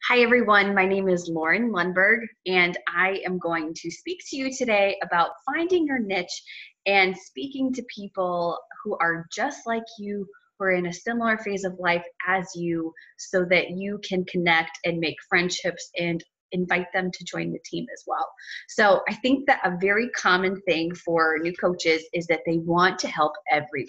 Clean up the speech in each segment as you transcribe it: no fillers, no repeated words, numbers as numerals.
Hi, everyone. My name is Lauren Lundberg, and I am going to speak to you today about finding your niche and speaking to people who are just like you, who are in a similar phase of life as you, so that you can connect and make friendships and invite them to join the team as well. So I think that a very common thing for new coaches is that they want to help everyone.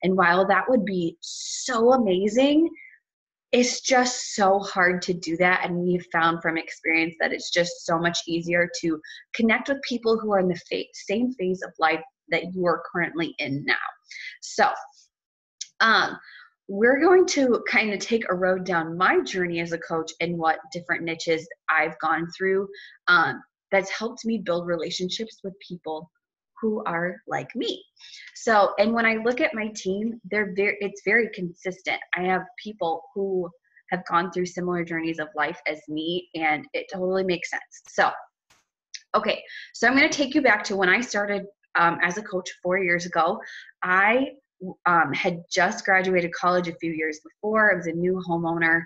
And while that would be so amazing, it's just so hard to do that. And we've found from experience that it's just so much easier to connect with people who are in the same phase of life that you are currently in now. So um, we're going to kind of take a road down my journey as a coach and what different niches I've gone through that's helped me build relationships with people who are like me. So, and when I look at my team, it's very consistent. I have people who have gone through similar journeys of life as me, and it totally makes sense. So, okay, so I'm going to take you back to when I started as a coach 4 years ago. I had just graduated college a few years before. I was a new homeowner.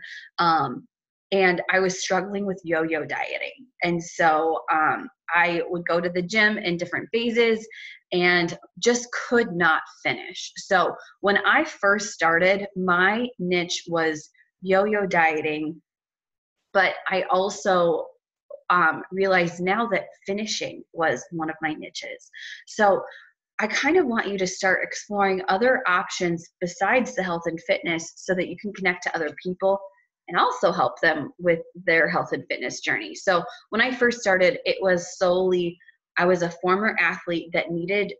And I was struggling with yo-yo dieting. And so I would go to the gym in different phases and just could not finish. So when I first started, my niche was yo-yo dieting, but I also realized now that finishing was one of my niches. So I kind of want you to start exploring other options besides the health and fitness so that you can connect to other people and also help them with their health and fitness journey. So when I first started, it was solely, I was a former athlete that needed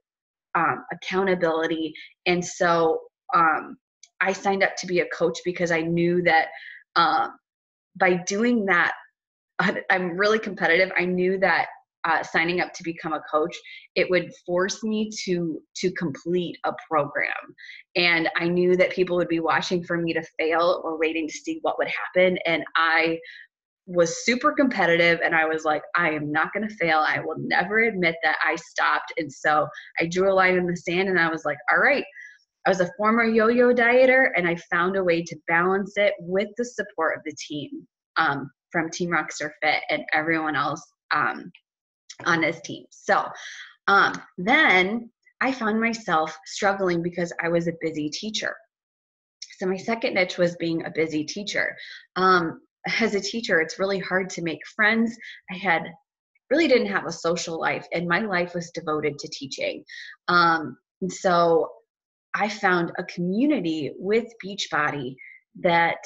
accountability. And so I signed up to be a coach because I knew that by doing that, I'm really competitive. I knew that signing up to become a coach, it would force me to complete a program. And I knew that people would be watching for me to fail or waiting to see what would happen. And I was super competitive, and I was like, I am not going to fail. I will never admit that I stopped. And so I drew a line in the sand, and I was like, all right. I was a former yo-yo dieter, and I found a way to balance it with the support of the team from Team Rockstar Fit and everyone else on this team. So then I found myself struggling because I was a busy teacher. So my second niche was being a busy teacher. As a teacher, it's really hard to make friends. I really didn't have a social life, and my life was devoted to teaching. And so I found a community with Beachbody that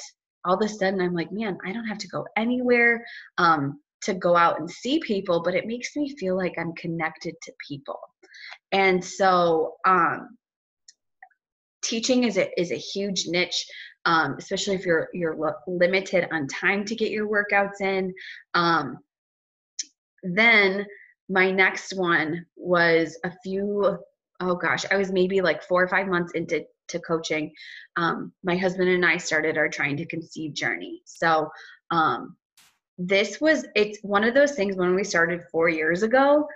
all of a sudden I'm like, man, I don't have to go anywhere to go out and see people, but it makes me feel like I'm connected to people. And so teaching is a huge niche, especially if you're limited on time to get your workouts in. Then my next one was I was maybe like 4 or 5 months into coaching. My husband and I started our trying to conceive journey. So it's one of those things when we started 4 years ago,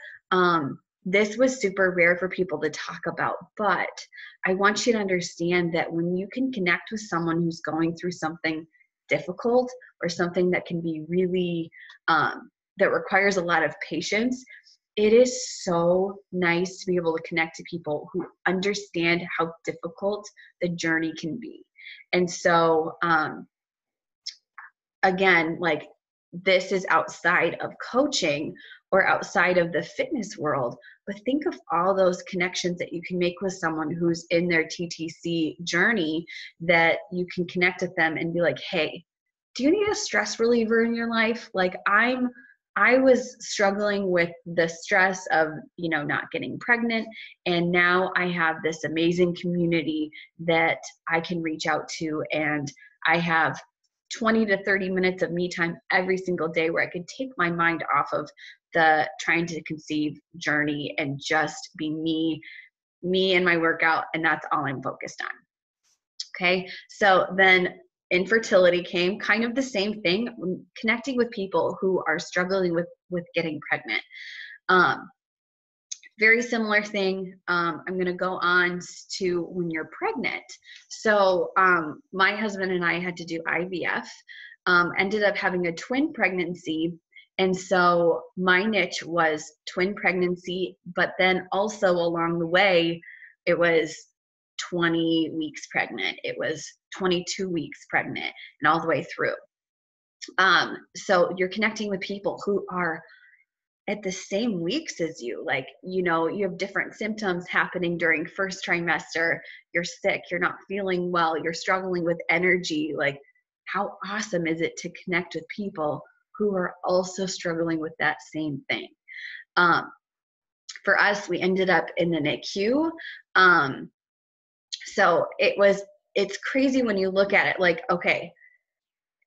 this was super rare for people to talk about, but I want you to understand that when you can connect with someone who's going through something difficult or something that can be really, that requires a lot of patience, it is so nice to be able to connect to people who understand how difficult the journey can be. And so, again, like, this is outside of coaching or outside of the fitness world, but think of all those connections that you can make with someone who's in their TTC journey, that you can connect with them and be like, hey, do you need a stress reliever in your life? Like I was struggling with the stress of, not getting pregnant. And now I have this amazing community that I can reach out to. And I have 20 to 30 minutes of me time every single day where I could take my mind off of the trying to conceive journey and just be me and my workout. And that's all I'm focused on. Okay. So then infertility came, kind of the same thing, connecting with people who are struggling with getting pregnant. Very similar thing. I'm going to go on to when you're pregnant. So my husband and I had to do IVF. ended up having a twin pregnancy. And so my niche was twin pregnancy, but then also along the way, it was 20 weeks pregnant. It was 22 weeks pregnant and all the way through. So you're connecting with people who are at the same weeks as you. Like, you know, you have different symptoms happening during first trimester. You're sick, you're not feeling well, you're struggling with energy. Like, how awesome is it to connect with people who are also struggling with that same thing? For us, we ended up in the NICU. So it's crazy when you look at it, like, okay,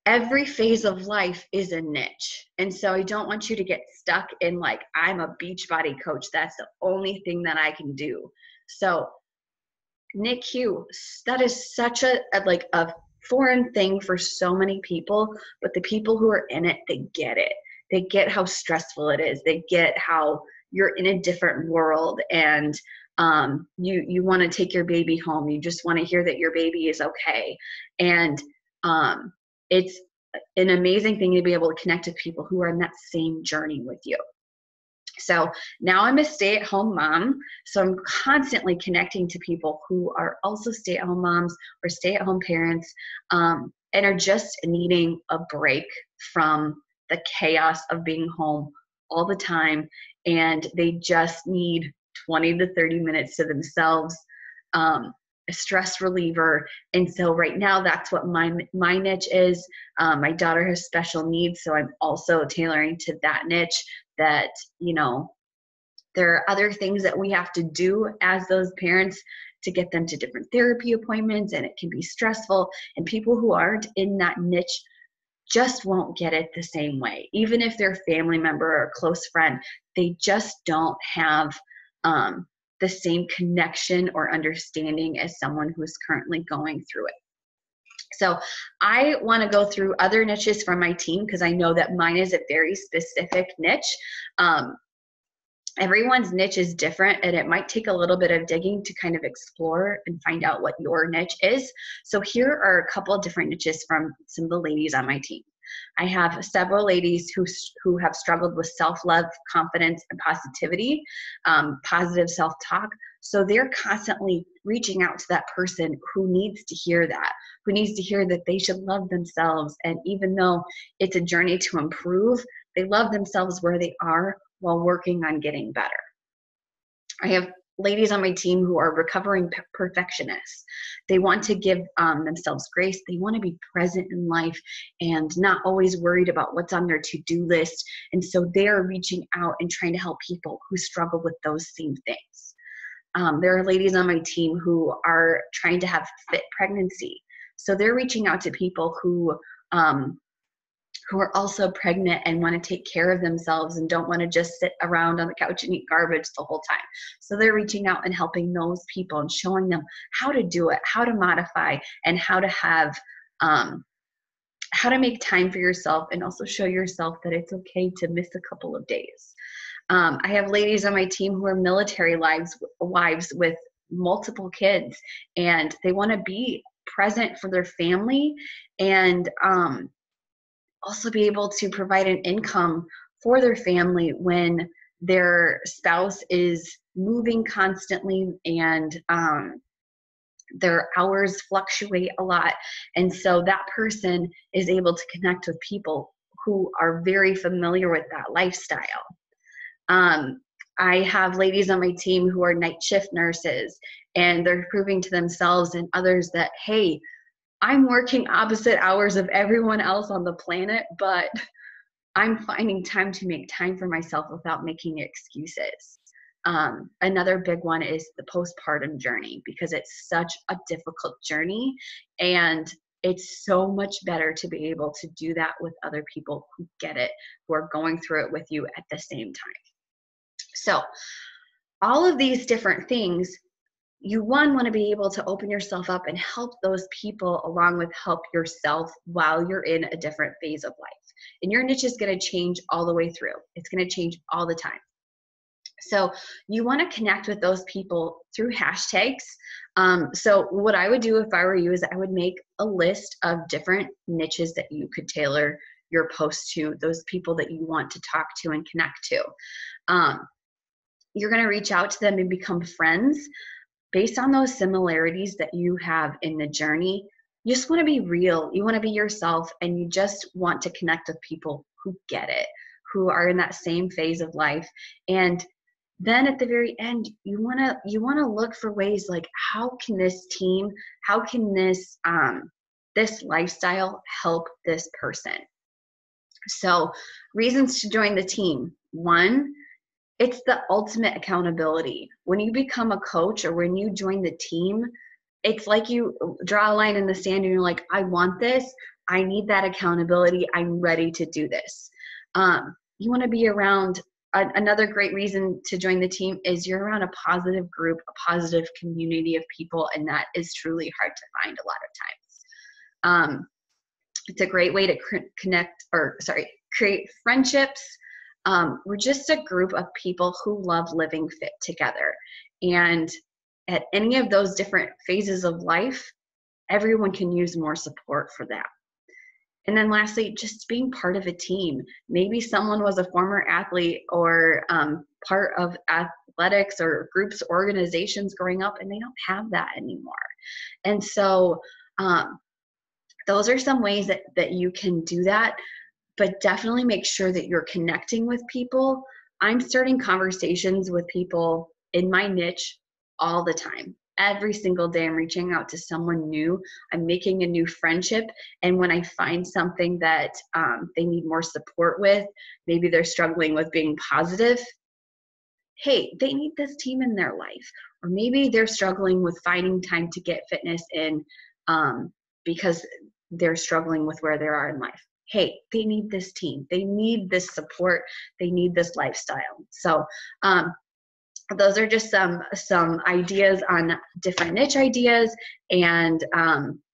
every phase of life is a niche. And so I don't want you to get stuck in like, I'm a Beachbody coach, that's the only thing that I can do. So NICU, that is such a foreign thing for so many people, but the people who are in it, they get it. They get how stressful it is. They get how you're in a different world, and you want to take your baby home. You just want to hear that your baby is okay. And it's an amazing thing to be able to connect with people who are in that same journey with you. So now I'm a stay-at-home mom, so I'm constantly connecting to people who are also stay-at-home moms or stay-at-home parents, and are just needing a break from the chaos of being home all the time, and they just need 20 to 30 minutes to themselves, a stress reliever. And so right now, that's what my niche is. My daughter has special needs, so I'm also tailoring to that niche. That, you know, there are other things that we have to do as those parents to get them to different therapy appointments, and it can be stressful. And people who aren't in that niche just won't get it the same way. Even if they're a family member or a close friend, they just don't have the same connection or understanding as someone who's currently going through it. So I want to go through other niches from my team, because I know that mine is a very specific niche. Everyone's niche is different, and it might take a little bit of digging to kind of explore and find out what your niche is. So here are a couple of different niches from some of the ladies on my team. I have several ladies who have struggled with self-love, confidence, and positivity, positive self-talk. So they're constantly reaching out to that person who needs to hear that, who needs to hear that they should love themselves. And even though it's a journey to improve, they love themselves where they are while working on getting better. I have ladies on my team who are recovering perfectionists. They want to give themselves grace. They want to be present in life and not always worried about what's on their to-do list. And so they're reaching out and trying to help people who struggle with those same things. There are ladies on my team who are trying to have fit pregnancy. So they're reaching out to people who are also pregnant and want to take care of themselves and don't want to just sit around on the couch and eat garbage the whole time. So they're reaching out and helping those people and showing them how to do it, how to modify, and how to have, how to make time for yourself, and also show yourself that it's okay to miss a couple of days. I have ladies on my team who are military wives with multiple kids, and they want to be present for their family, and also be able to provide an income for their family when their spouse is moving constantly and their hours fluctuate a lot. And so that person is able to connect with people who are very familiar with that lifestyle. I have ladies on my team who are night shift nurses, and they're proving to themselves and others that, hey, I'm working opposite hours of everyone else on the planet, but I'm finding time to make time for myself without making excuses. Another big one is the postpartum journey, because it's such a difficult journey, and it's so much better to be able to do that with other people who get it, who are going through it with you at the same time. So all of these different things, you want to be able to open yourself up and help those people along with help yourself while you're in a different phase of life. And your niche is going to change all the way through. It's going to change all the time. So you want to connect with those people through hashtags. So what I would do if I were you is I would make a list of different niches that you could tailor your post to, those people that you want to talk to and connect to. You're going to reach out to them and become friends based on those similarities that you have in the journey. You just want to be real. You want to be yourself, and you just want to connect with people who get it, who are in that same phase of life. And then at the very end, you want to look for ways like, how can this team, how can this this lifestyle help this person? So reasons to join the team. One, it's the ultimate accountability. When you become a coach or when you join the team, it's like you draw a line in the sand and you're like, I want this. I need that accountability. I'm ready to do this. You want to be around, another great reason to join the team is you're around a positive group, a positive community of people, and that is truly hard to find a lot of times. It's a great way to create friendships. We're just a group of people who love living fit together. And at any of those different phases of life, everyone can use more support for that. And then lastly, just being part of a team. Maybe someone was a former athlete or part of athletics or groups, organizations growing up, and they don't have that anymore. And so those are some ways that you can do that, but definitely make sure that you're connecting with people. I'm starting conversations with people in my niche all the time. Every single day I'm reaching out to someone new. I'm making a new friendship. And when I find something that they need more support with, maybe they're struggling with being positive, hey, they need this team in their life. Or maybe they're struggling with finding time to get fitness in because they're struggling with where they are in life. Hey, they need this team. They need this support. They need this lifestyle. So those are just some ideas on different niche ideas and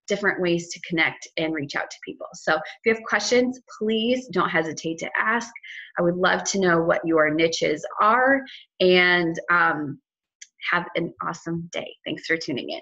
different ways to connect and reach out to people. So if you have questions, please don't hesitate to ask. I would love to know what your niches are, and have an awesome day. Thanks for tuning in.